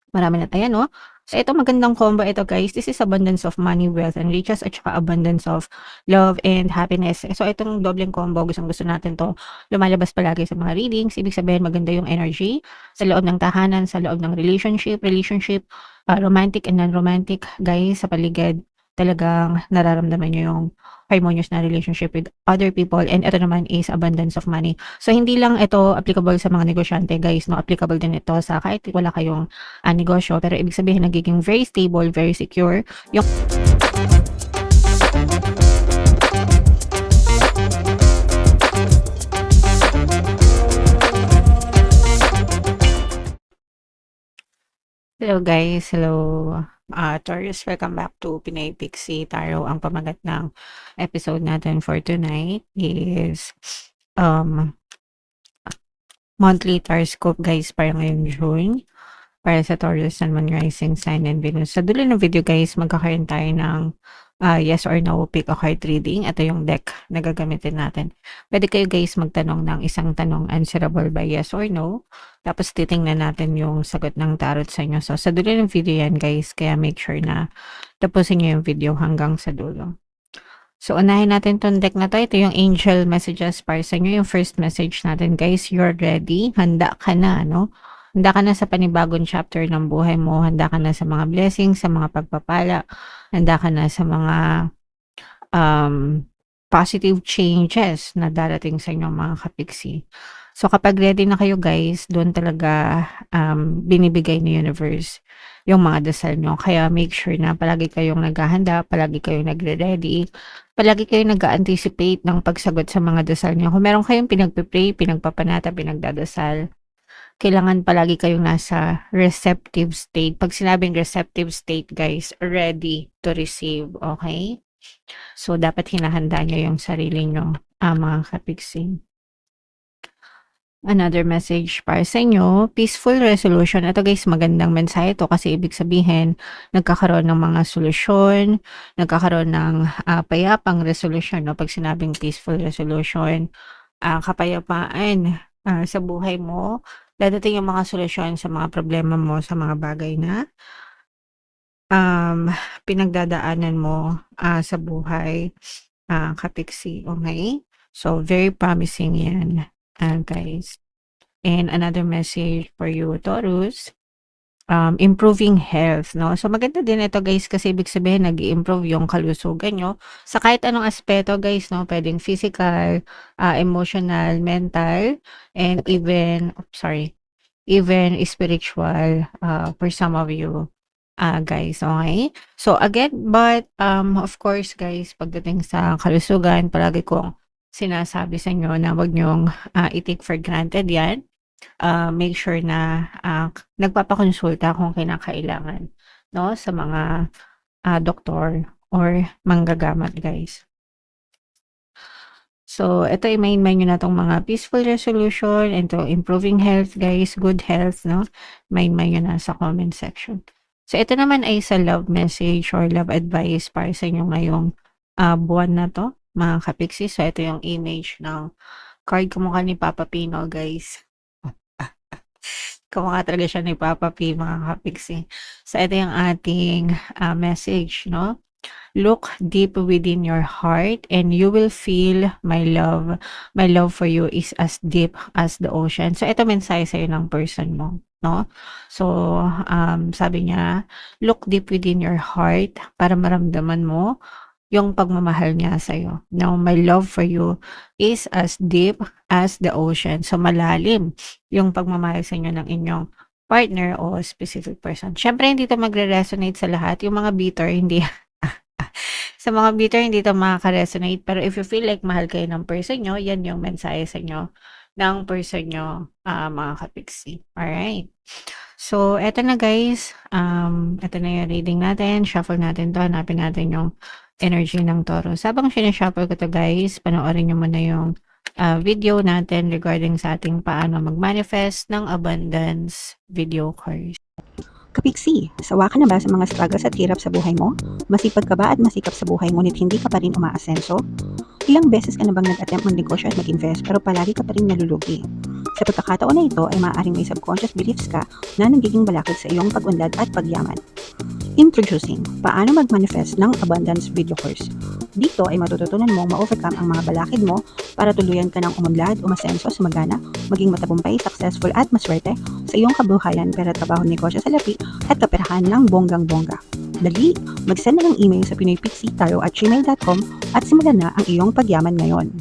Marami na tayo 'no? So ito magandang combo ito guys, this is abundance of money, wealth, and riches at saka abundance of love and happiness. So itong dobleng combo gustong-gusto natin 'to, lumalabas palagi sa mga readings, ibig sabihin maganda yung energy sa loob ng tahanan, sa loob ng relationship, romantic and non-romantic guys sa paligid. Talagang nararamdaman niyo yung harmonious na relationship with other people and ito naman is abundance of money. So hindi lang ito applicable sa mga negosyante guys 'no, applicable din ito sa kahit wala kayong negosyo pero ibig sabihin nagiging very stable, very secure yung hello guys, hello Taurus, welcome back to Pinay Pixie Tarot. Ang pamagat ng episode natin for tonight is um monthly horoscope guys para ngayong June. Para sa Taurus, Sun, Moon, Rising, Sign, and Venus. Sa dulo ng video guys, magkakaroon tayo ng yes or no pick a card reading. Ito yung deck na gagamitin natin. Pwede kayo guys magtanong ng isang tanong answerable by yes or no. Tapos titingnan natin yung sagot ng tarot sa inyo. So sa dulo ng video yan guys, kaya make sure na tapusin nyo yung video hanggang sa dulo. So unahin natin tong deck na to. Ito yung angel messages para sa inyo. Yung first message natin guys, you're ready. Handa ka na, no? Handa ka na sa panibagong chapter ng buhay mo, handa ka na sa mga blessings, sa mga pagpapala, handa ka na sa mga positive changes na darating sa inyong mga kapiksi. So kapag ready na kayo guys, doon talaga binibigay ni universe yung mga dasal nyo. Kaya make sure na palagi kayong naghahanda, palagi kayong nagre-ready, palagi kayong nag-anticipate ng pagsagot sa mga dasal nyo. Kung meron kayong pinagpipray, pinagpapanata, pinagdadasal, kailangan palagi kayong nasa receptive state. Pag sinabing receptive state, guys, ready to receive, okay? So, dapat hinahanda nyo yung sarili nyo, mga kapiksing. Another message para sa inyo, peaceful resolution. Ito guys, magandang mensahe to kasi ibig sabihin, nagkakaroon ng mga solusyon, nagkakaroon ng payapang resolution. No? Pag sinabing peaceful resolution, kapayapaan sa buhay mo, dadating yung mga solusyon sa mga problema mo, sa mga bagay na pinagdadaanan mo sa buhay, kapiksi, okay? So, very promising yan, guys. And another message for you, Taurus, improving health, no? So, maganda din ito guys kasi ibig sabihin nag-i-improve yung kalusugan nyo sa kahit anong aspeto guys, no? Pwedeng physical, emotional, mental, and even spiritual for some of you guys, okay? So, again, but of course guys, pagdating sa kalusugan, palagi kong sinasabi sa inyo na wag nyong i-take for granted yan. Make sure na nagpapakonsulta kung kinakailangan, no, sa mga doktor or manggagamot guys. So, ito i-main nyo na tong mga peaceful resolution and to improving health guys, good health, no? Main nyo na sa comment section. So, ito naman ay sa love message or love advice para sa inyo ngayong buwan na to, mga kapiksi. So, ito yung image ng card kumukha ni Papa Pino guys. Kumukha talaga siya ni Papa P, mga kapiksi. So, ito yung ating message, no? Look deep within your heart and you will feel my love. My love for you is as deep as the ocean. So, ito mensahe sa'yo ng person mo, no? So, sabi niya, look deep within your heart para maramdaman mo yung pagmamahal niya sa'yo. Now, my love for you is as deep as the ocean. So, malalim yung pagmamahal sa inyo ng inyong partner o specific person. Siyempre, hindi ito magre-resonate sa lahat. Yung mga bitter, hindi. Sa mga bitter, hindi ito makaka-resonate. Pero if you feel like mahal kayo ng person nyo, yan yung mensahe sa inyo ng person nyo, mga kapiksi. Alright. So, eto na guys. Eto na yung reading natin. Shuffle natin to. Hanapin natin yung energy ng Taurus. Habang sinashuffle ko to guys, panoorin nyo muna yung video natin regarding sa ating paano mag-manifest ng abundance video course. Kapiksi, sawa ka na ba sa mga struggles at hirap sa buhay mo? Masipag ka ba at masikap sa buhay ngunit hindi ka pa rin umaasenso? Ilang beses ka na bang nag-attempt mag-negosyo at mag-invest pero palagi ka pa rin nalulugi? Sa pagkakataon na ito ay maaaring may subconscious beliefs ka na nagiging balakid sa iyong pag-unlad at pagyaman. Introducing, paano mag-manifest ng abundance video course. Dito ay matututunan mong ma-overcome ang mga balakid mo para tuluyan ka ng umunlad, umasenso, sumagana, maging matagumpay, successful at maswerte sa iyong kabuhayan, pera, trabaho, negosyo, salapi at kaperahan ng bonggang-bongga. Dali, mag-send na ng email sa pinoypixie@gmail.com at simulan na ang iyong pagyaman ngayon.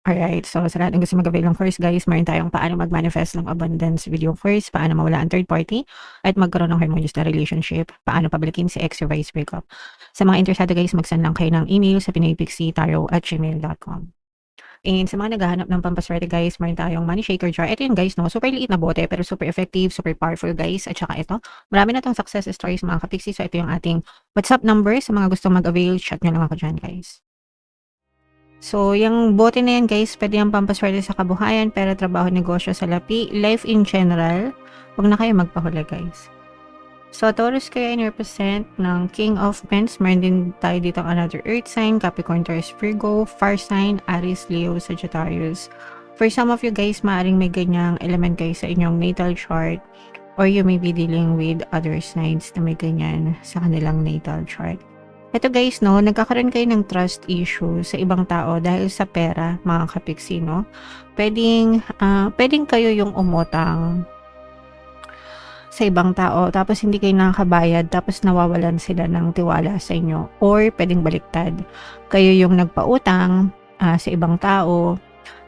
Alright, so sa lahat ng gusto mag-avail ng course guys, meron tayong paano mag-manifest ng abundance video course, paano mawala ang third party, at magkaroon ng harmonious na relationship, paano pabalikin si ex or vice breakup. Sa mga interesado guys, mag-send lang kayo ng email sa pinoypixie@gmail.com. And sa mga naghahanap ng pampaswerte guys, meron tayong money shaker jar. Ito yun guys, no? Super liit na bote pero super effective, super powerful guys. At saka ito, marami na tong success stories mga kapixie. So ito yung ating WhatsApp number. Sa mga gustong mag-avail, chat nyo lang ako dyan guys. So, yung bote na yan guys, pwede yung pampaswerte sa kabuhayan, pera, trabaho, negosyo, salapi, life in general. Huwag na kayo magpahuli guys. So, Taurus kayo in represent ng King of Pents. Meron din tayo dito another Earth sign, Capricorn, Taurus, Virgo, Fire sign, Aries, Leo, Sagittarius. For some of you guys, maaaring may ganyang element kayo sa inyong natal chart, or you may be dealing with other signs na may ganyan sa kanilang natal chart. Ito guys, no, nagkakaroon kayo ng trust issue sa ibang tao dahil sa pera, mga kapixie, no? Pwedeng kayo yung umutang sa ibang tao, tapos hindi kayo nakakabayad, tapos nawawalan sila ng tiwala sa inyo. Or pwedeng baliktad, kayo yung nagpautang sa ibang tao,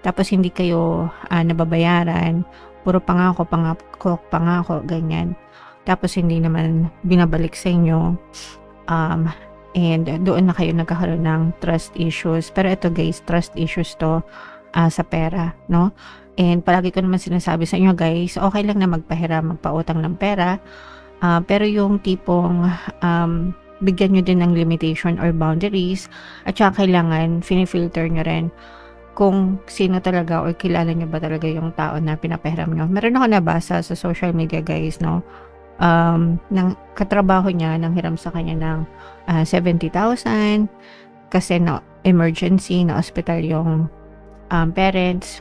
tapos hindi kayo nababayaran, puro pangako, ganyan. Tapos hindi naman binabalik sa inyo. And doon na kayo nagkakaroon ng trust issues. Pero ito guys, trust issues to sa pera, no? And palagi ko naman sinasabi sa inyo guys, okay lang na magpahiram, magpautang ng pera. Pero yung tipong bigyan nyo din ng limitation or boundaries. At saka kailangan, filter nyo rin kung sino talaga or kilala nyo ba talaga yung tao na pinapahiram nyo. Meron ako nabasa sa social media guys, no? Ng katrabaho niya, nang hiram sa kanya ng 70,000 kasi na emergency, na hospital yung parents.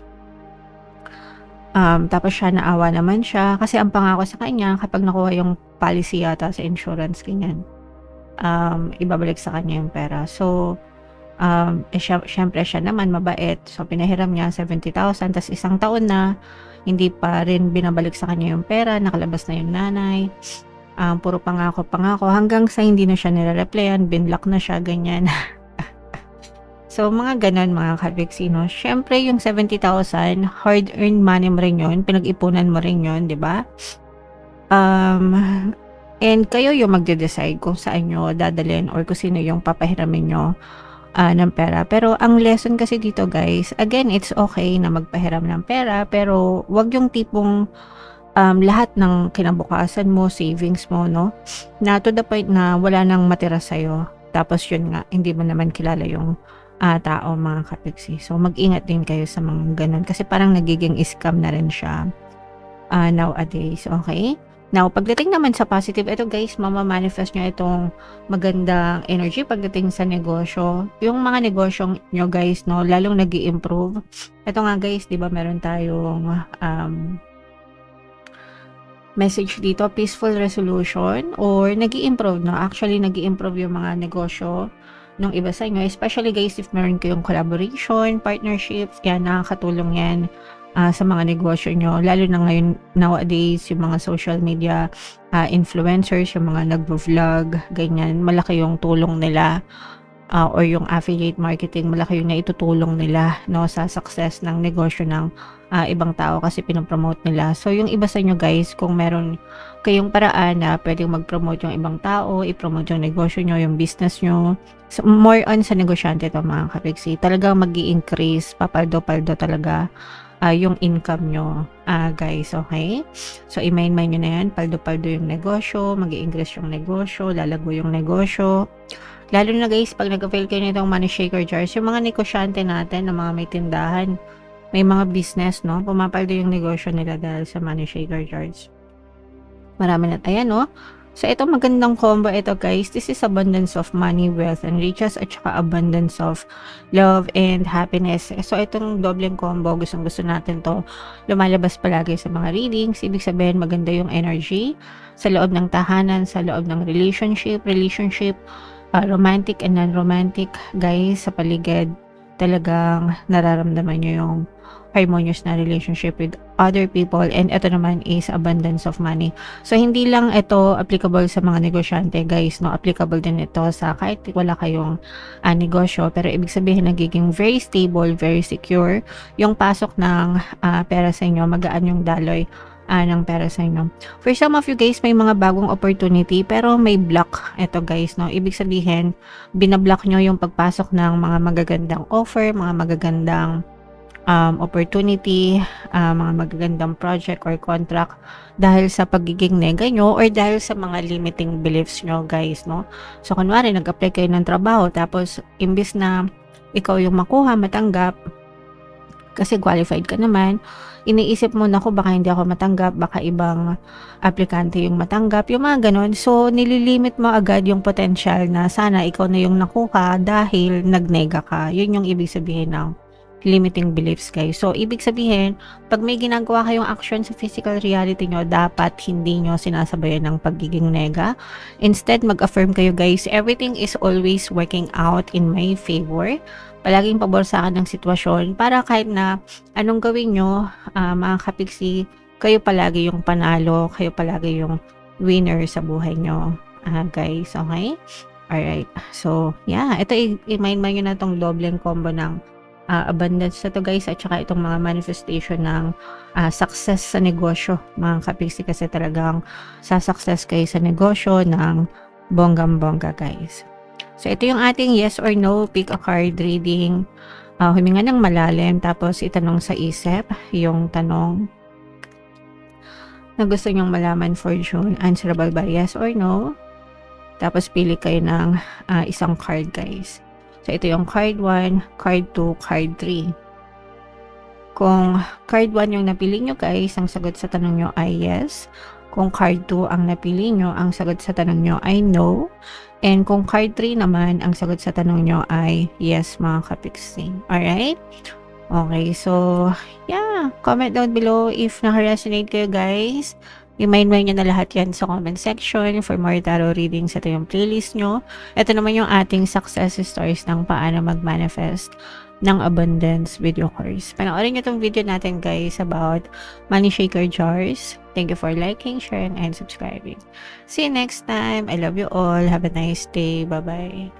Tapos siya, naawa naman siya kasi ang pangako sa kanya kapag nakuha yung policy yata sa insurance, ganyan, ibabalik sa kanya yung pera. So syempre siya naman mabait, so pinahiram niya 70,000, tas isang taon na hindi pa rin binabalik sa kanya yung pera, nakalabas na yung nanay, puro pangako hanggang sa hindi na siya nire-replyan, binlock na siya, ganyan. So mga ganon mga kapixie, no? Syempre yung 70,000 hard-earned money mo rin yun, pinag-ipunan mo rin yun, di ba? And kayo yung magde-decide kung saan nyo dadalhin or kung sino yung papahiramin nyo ng pera. Pero ang lesson kasi dito guys, again, it's okay na magpahiram ng pera, pero wag yung tipong lahat ng kinabukasan mo, savings mo, no, na to the point na wala nang matira sa'yo. Tapos yun nga, hindi mo naman kilala yung tao, mga kapixie. So mag-ingat din kayo sa mga ganun kasi parang nagiging scam na rin siya nowadays, okay? Now, pagdating naman sa positive, ito guys, mamamanifest nyo itong magandang energy pagdating sa negosyo. Yung mga negosyo nyo guys, no, lalong nag-i-improve. Ito nga guys, di ba meron tayong message dito, peaceful resolution, or nag-i-improve, no? Actually, nag-i-improve yung mga negosyo ng iba sa inyo. Especially guys, if meron kayong collaboration, partnerships, yan, nakakatulong yan sa mga negosyo nyo, lalo na ngayon nowadays yung mga social media influencers, yung mga nagvo-vlog, ganyan, malaki yung tulong nila, or yung affiliate marketing, malaki yung naitutulong nila, no, sa success ng negosyo ng ibang tao kasi pinopromote nila. So yung iba sa inyo guys, kung meron kayong paraan na pwedeng mag-promote yung ibang tao, i-promote yung negosyo nyo, yung business nyo, so, more on sa negosyante to mga kapixie, talagang mag-i-increase, papaldo-paldo talaga yung income nyo, guys, okay? So, i-main-main nyo na yan, paldo-paldo yung negosyo, mag-i-increase yung negosyo, lalago yung negosyo. Lalo na guys, pag nag-avail kayo nitong money shaker jars, yung mga negosyante natin, na mga may tindahan, may mga business, no? Pumapaldo yung negosyo nila dahil sa money shaker jars. Marami na, ayan, no? So, ito magandang combo ito guys. This is abundance of money, wealth, and riches at saka abundance of love and happiness. So, itong dobleng combo, gustong-gusto natin to. Lumalabas palagi sa mga readings. Ibig sabihin, maganda yung energy sa loob ng tahanan, sa loob ng relationship, romantic and non-romantic. Guys, sa paligid, talagang nararamdaman nyo yung harmonious na relationship with other people, and ito naman is abundance of money. So hindi lang ito applicable sa mga negosyante guys, no, applicable din ito sa kahit wala kayong negosyo, pero ibig sabihin nagiging very stable, very secure yung pasok ng pera sa inyo, magaan yung daloy ng pera sa inyo. For some of you guys, may mga bagong opportunity pero may block ito guys, no, ibig sabihin binablock nyo yung pagpasok ng mga magagandang offer, mga magagandang opportunity, mga magagandang project or contract dahil sa pagiging nega nyo or dahil sa mga limiting beliefs nyo guys, no. So kunwari nag-apply kayo ng trabaho tapos imbis na ikaw yung makuha, matanggap kasi qualified ka naman, iniisip mo na baka hindi ako matanggap, baka ibang aplikante yung matanggap, yung mga ganon. So nililimit mo agad yung potential na sana ikaw na yung nakuha dahil nagnega ka. Yun yung ibig sabihin ng limiting beliefs guys. So, ibig sabihin, pag may ginagawa kayong action sa physical reality nyo, dapat hindi nyo sinasabayan ng pagiging nega. Instead, mag-affirm kayo guys, everything is always working out in my favor. Palaging pabor sa akin ng sitwasyon para kahit na anong gawin nyo, mga kapiksi, kayo palagi yung panalo, kayo palagi yung winner sa buhay nyo. Guys, okay? Alright. So, yeah. Ito, i-mind nyo na itong dobleng combo ng abundance na to guys, at saka itong mga manifestation ng success sa negosyo mga kapiksi, kasi talagang sa-success kayo sa negosyo ng bonggang-bongga guys. So ito yung ating yes or no pick a card reading. Huminga ng malalim tapos itanong sa isip yung tanong na gusto nyong malaman for June. Answerable by yes or no. Tapos pili kayo ng isang card guys. So, ito yung card 1, card 2, card 3. Kung card 1 yung napili nyo guys, ang sagot sa tanong nyo ay yes. Kung card 2 ang napili nyo, ang sagot sa tanong nyo ay no. And kung card 3 naman, ang sagot sa tanong nyo ay yes mga kapiksi. Alright? Okay, so yeah, comment down below if naka-resonate kayo guys. I-mind nyo na lahat yan sa comment section. For more tarot readings, ito yung playlist nyo. Ito naman yung ating success stories ng paano mag-manifest ng abundance video course. Panoorin nyo itong video natin guys about money shaker jars. Thank you for liking, sharing, and subscribing. See you next time. I love you all. Have a nice day. Bye-bye.